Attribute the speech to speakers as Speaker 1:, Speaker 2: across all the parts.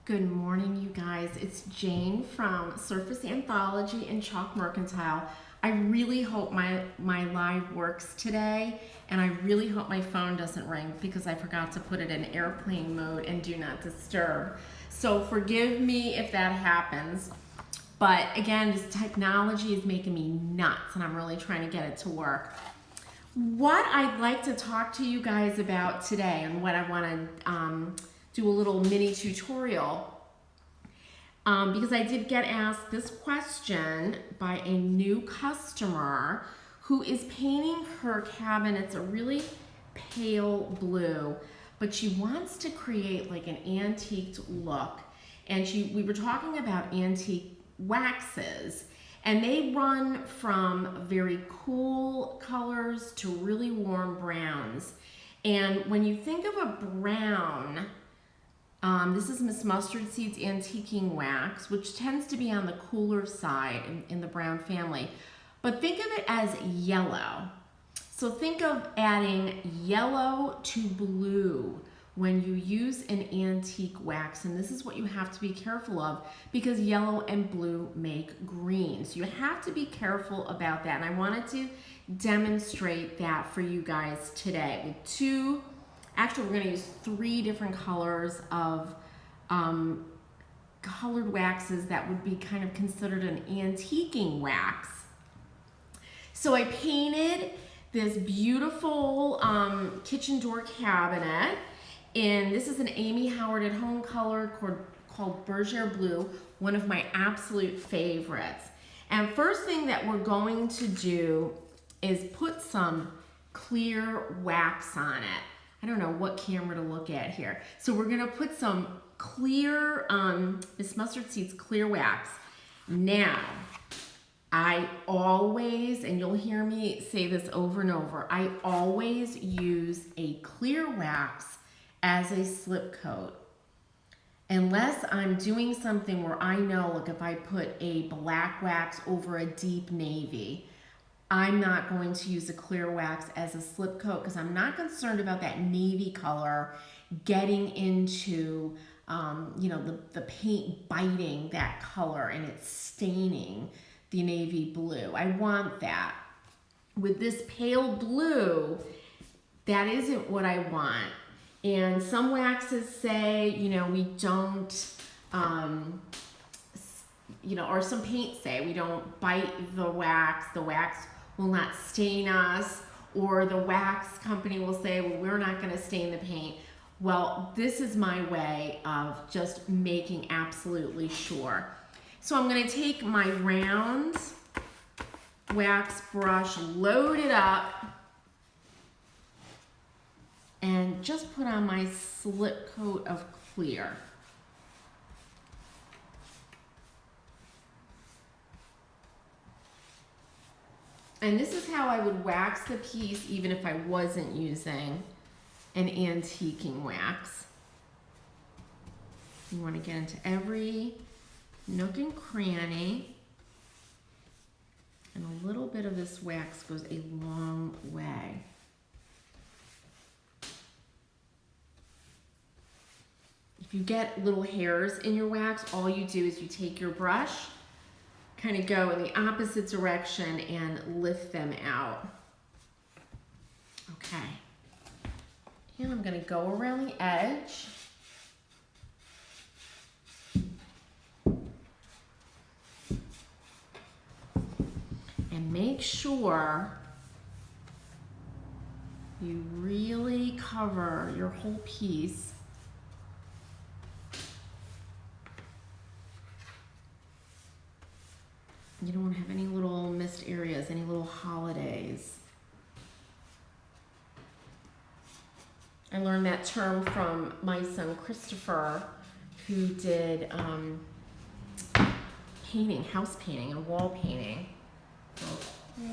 Speaker 1: Good morning, you guys. It's Jane from Surface Anthology and Chalk Mercantile. I really hope my live works today, and I really hope my phone doesn't ring because I forgot to put it in airplane mode and do not disturb. So forgive me if that happens. But again, this technology is making me nuts, and I'm really trying to get it to work. What I'd like to talk to you guys about today, and what I want to do a little mini tutorial, because I did get asked this question by a new customer who is painting her cabinets a really pale blue, but she wants to create like an antiqued look. And we were talking about antique waxes, and they run from very cool colors to really warm browns. And when you think of a brown, this is Miss Mustard Seed's Antiquing Wax, which tends to be on the cooler side in the brown family. But think of it as yellow. So think of adding yellow to blue when you use an antique wax. And this is what you have to be careful of, because yellow and blue make green. So you have to be careful about that. And I wanted to demonstrate that for you guys today with actually we're gonna use 3 different colors of colored waxes that would be kind of considered an antiquing wax. So I painted this beautiful kitchen door cabinet, and this is an Amy Howard at Home color called Bergère Blue, one of my absolute favorites. And first thing that we're going to do is put some clear wax on it. I don't know what camera to look at here. So we're gonna put some clear, Miss Mustard Seed's clear wax. Now, I always, and you'll hear me say this over and over, I always use a clear wax as a slip coat. Unless I'm doing something where I know, look, if I put a black wax over a deep navy, I'm not going to use a clear wax as a slip coat because I'm not concerned about that navy color getting into, the paint biting that color and it's staining the navy blue. I want that. With this pale blue, that isn't what I want. And some waxes say, we don't, or some paints say we don't bite the wax will not stain us, or the wax company will say, well, we're not gonna stain the paint. Well, this is my way of just making absolutely sure. So I'm gonna take my round wax brush, load it up, and just put on my slip coat of clear. And this is how I would wax the piece even if I wasn't using an antiquing wax. You want to get into every nook and cranny, and a little bit of this wax goes a long way. If you get little hairs in your wax, all you do is you take your brush, kind of go in the opposite direction and lift them out. Okay. And I'm going to go around the edge. And make sure you really cover your whole piece. You don't want to have any little missed areas, any little holidays. I learned that term from my son Christopher, who did painting, house painting and wall painting for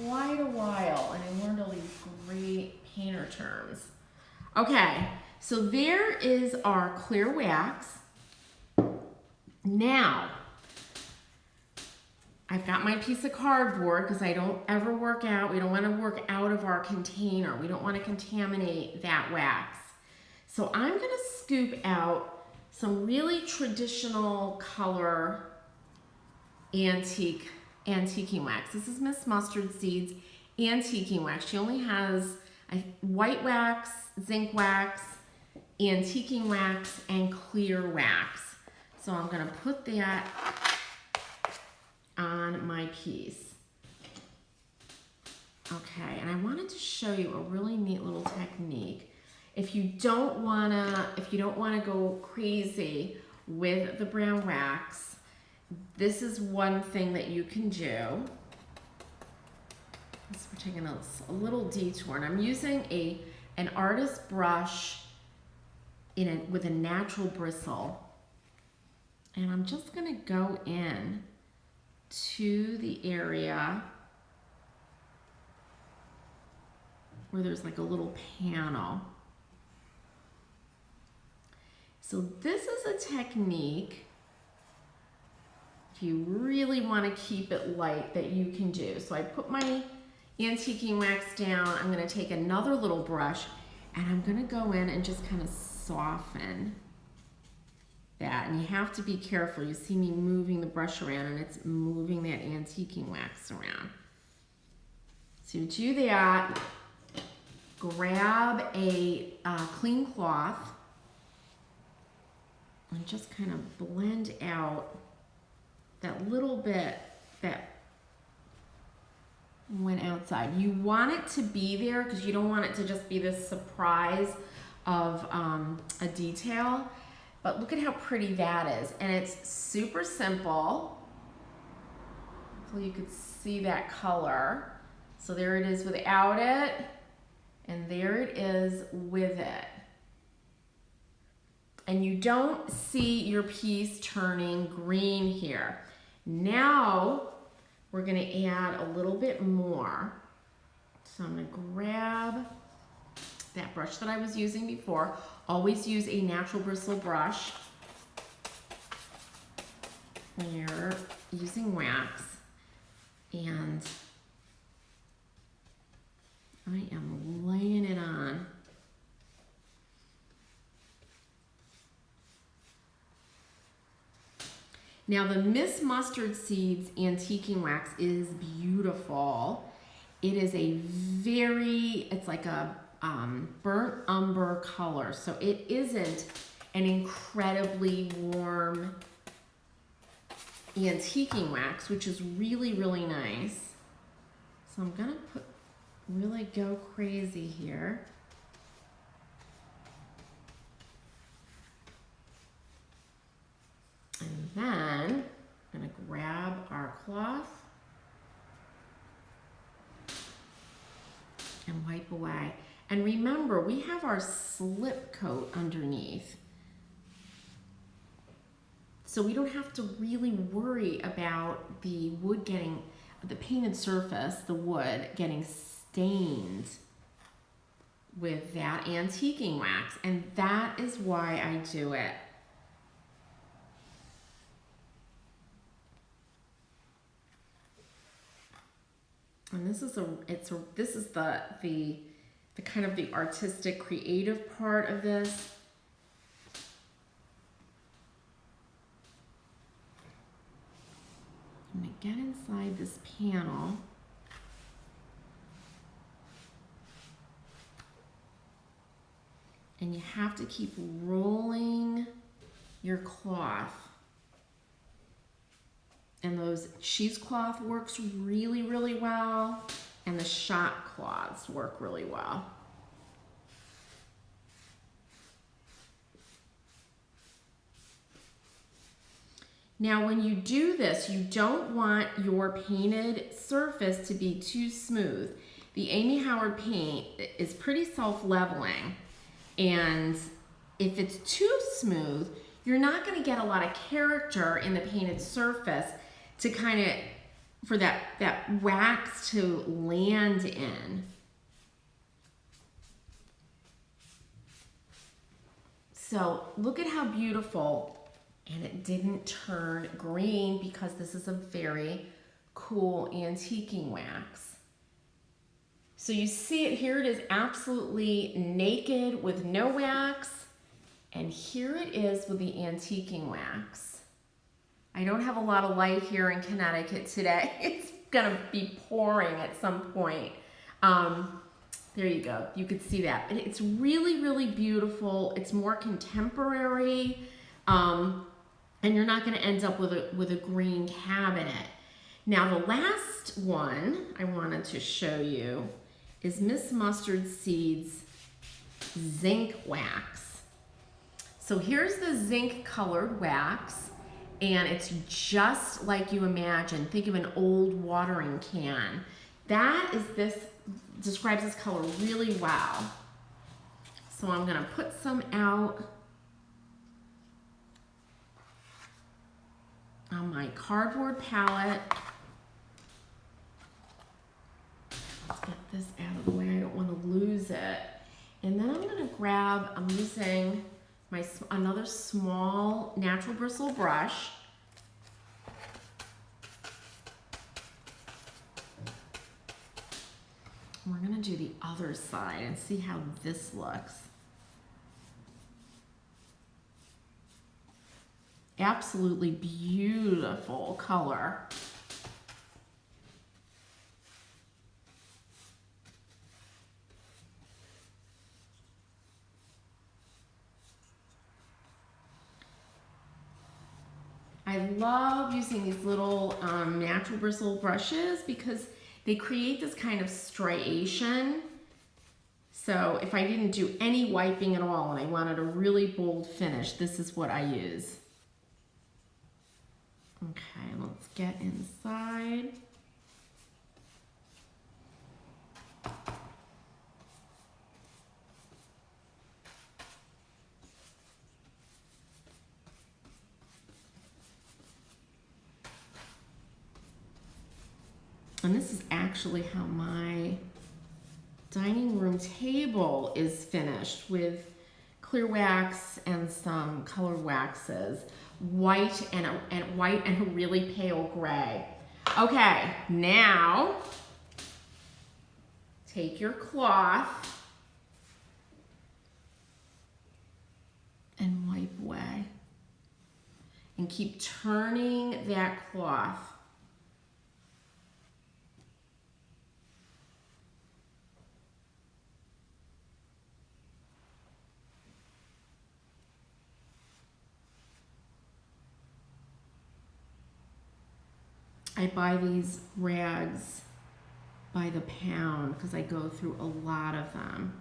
Speaker 1: quite a while, and I learned all these great painter terms. Okay, so there is our clear wax. Now, I've got my piece of cardboard because I don't ever work out. We don't want to work out of our container. We don't want to contaminate that wax. So I'm going to scoop out some really traditional color antiquing wax. This is Miss Mustard Seeds antiquing wax. She only has white wax, zinc wax, antiquing wax, and clear wax. So I'm gonna put that on my piece. Okay, and I wanted to show you a really neat little technique. If you don't wanna go crazy with the brown wax, this is one thing that you can do. So we're taking a little detour, and I'm using an artist brush with a natural bristle, and I'm just gonna go in to the area where there's like a little panel. So this is a technique, if you really want to keep it light, that you can do. So I put my antiquing wax down. I'm going to take another little brush and I'm going to go in and just kind of soften that. And you have to be careful. You see me moving the brush around and it's moving that antiquing wax around. So you do that, grab a clean cloth and just kind of blend out that little bit that went outside. You want it to be there because you don't want it to just be this surprise of a detail. But look at how pretty that is. And it's super simple. Hopefully you could see that color. So there it is without it, and there it is with it. And you don't see your piece turning green here. Now we're gonna add a little bit more. So I'm gonna grab that brush that I was using before. Always use a natural bristle brush when you're using wax. And I am laying it on. Now the Miss Mustard Seeds antiquing wax is beautiful. It is it's like a burnt umber color. So it isn't an incredibly warm antiquing wax, which is really, really nice. So I'm gonna really go crazy here. And then I'm gonna grab our cloth and wipe away. And remember, we have our slip coat underneath. So we don't have to really worry about the painted surface, the wood, getting stained with that antiquing wax. And that is why I do it. And this is the kind of the artistic, creative part of this. I'm gonna get inside this panel. And you have to keep rolling your cloth. And those cheesecloth works really, really well. And the shot cloths work really well. Now when you do this, you don't want your painted surface to be too smooth. The Amy Howard paint is pretty self-leveling, and if it's too smooth, you're not going to get a lot of character in the painted surface to kind of, for that wax to land in. So look at how beautiful, and it didn't turn green because this is a very cool antiquing wax. So you see it here, it is absolutely naked with no wax. And here it is with the antiquing wax. I don't have a lot of light here in Connecticut today. It's gonna be pouring at some point. There you go, you could see that. It's really, really beautiful. It's more contemporary, and you're not gonna end up with a green cabinet. Now the last one I wanted to show you is Miss Mustard Seeds Zinc Wax. So here's the zinc colored wax, and it's just like you imagine. Think of an old watering can. This describes this color really well. So I'm gonna put some out on my cardboard palette. Let's get this out of the way, I don't wanna lose it. And then I'm using another small natural bristle brush. We're gonna do the other side and see how this looks. Absolutely beautiful color. I love using these little natural bristle brushes because they create this kind of striation. So if I didn't do any wiping at all and I wanted a really bold finish, this is what I use. Okay, let's get inside. And this is actually how my dining room table is finished, with clear wax and some colored waxes, white and a really pale gray. Okay, now take your cloth and wipe away, and keep turning that cloth. I buy these rags by the pound because I go through a lot of them.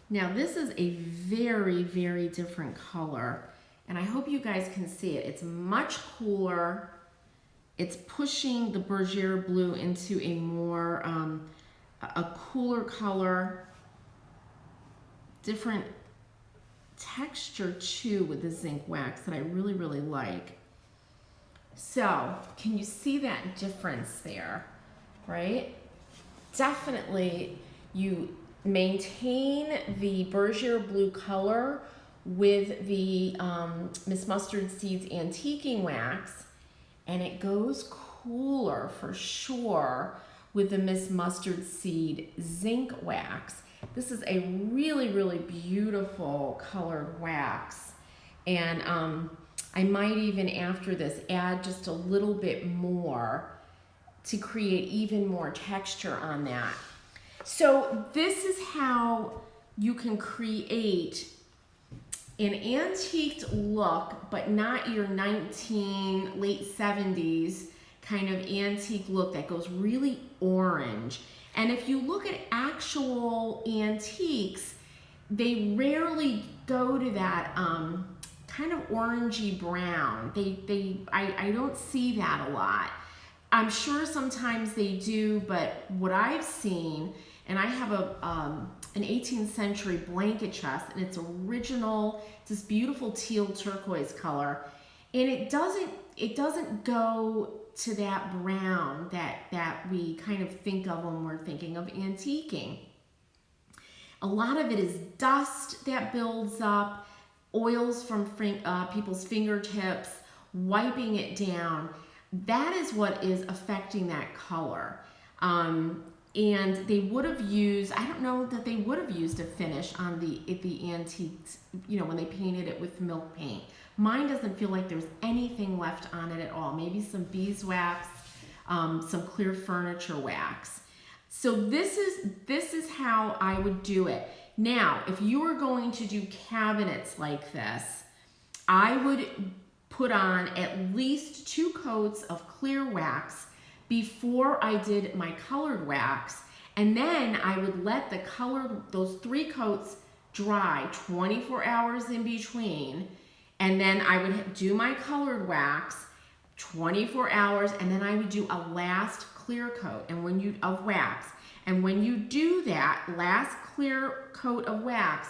Speaker 1: Now this is a very, very different color, and I hope you guys can see it. It's much cooler. It's pushing the Bergère blue into a more, a cooler color. Different texture too with the zinc wax that I really, really like. So can you see that difference there, right? Definitely you maintain the Bergère blue color with the Miss Mustard Seeds antiquing wax, and it goes cooler for sure with the Miss Mustard Seed zinc wax. This is a really, really beautiful colored wax. And I might even, after this, add just a little bit more to create even more texture on that. So this is how you can create an antiqued look, but not your late 70s kind of antique look that goes really orange. And if you look at actual antiques, they rarely go to that kind of orangey brown. I don't see that a lot. I'm sure sometimes they do, but what I've seen, and I have an 18th century blanket chest, and it's original, this beautiful teal turquoise color, and it doesn't go to that brown that we kind of think of when we're thinking of antiquing. A lot of it is dust that builds up, oils from people's fingertips, wiping it down. that is what is affecting that color. And they would have used, I don't know that they would have used a finish on the antiques, you know, when they painted it with milk paint. Mine doesn't feel like there's anything left on it at all. Maybe some beeswax, some clear furniture wax. So this is how I would do it. Now, if you were going to do cabinets like this, I would put on at least 2 coats of clear wax before I did my colored wax, and then I would let the those 3 coats dry 24 hours in between, and then I would do my colored wax 24 hours, and then I would do a last clear coat of wax. And when you do that last clear coat of wax,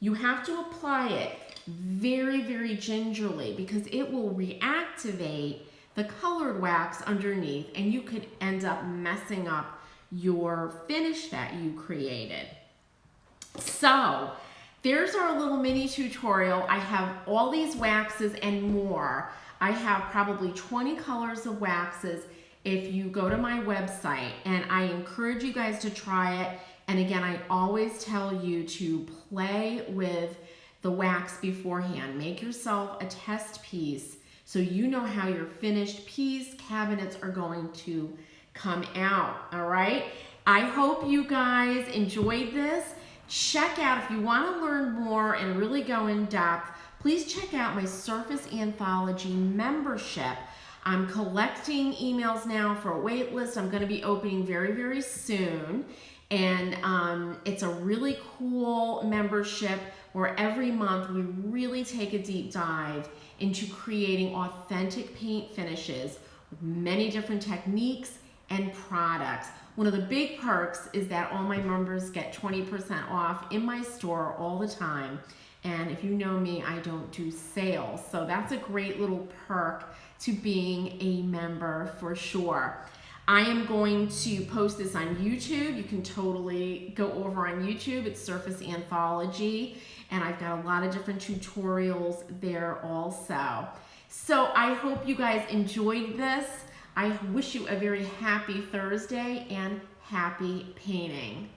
Speaker 1: you have to apply it very, very gingerly, because it will reactivate the colored wax underneath, and you could end up messing up your finish that you created. So there's our little mini tutorial. I have all these waxes and more. I have probably 20 colors of waxes if you go to my website, and I encourage you guys to try it. And again, I always tell you to play with the wax beforehand. Make yourself a test piece so you know how your finished piece cabinets are going to come out, all right? I hope you guys enjoyed this. Check out, if you want to learn more and really go in depth, please check out my Surface Anthology membership. I'm collecting emails now for a wait list. I'm going to be opening very, very soon. And it's a really cool membership where every month we really take a deep dive into creating authentic paint finishes with many different techniques and products. One of the big perks is that all my members get 20% off in my store all the time. And if you know me, I don't do sales. So that's a great little perk to being a member for sure. I am going to post this on YouTube. You can totally go over on YouTube. It's Surface Anthology. And I've got a lot of different tutorials there also. So I hope you guys enjoyed this. I wish you a very happy Thursday and happy painting.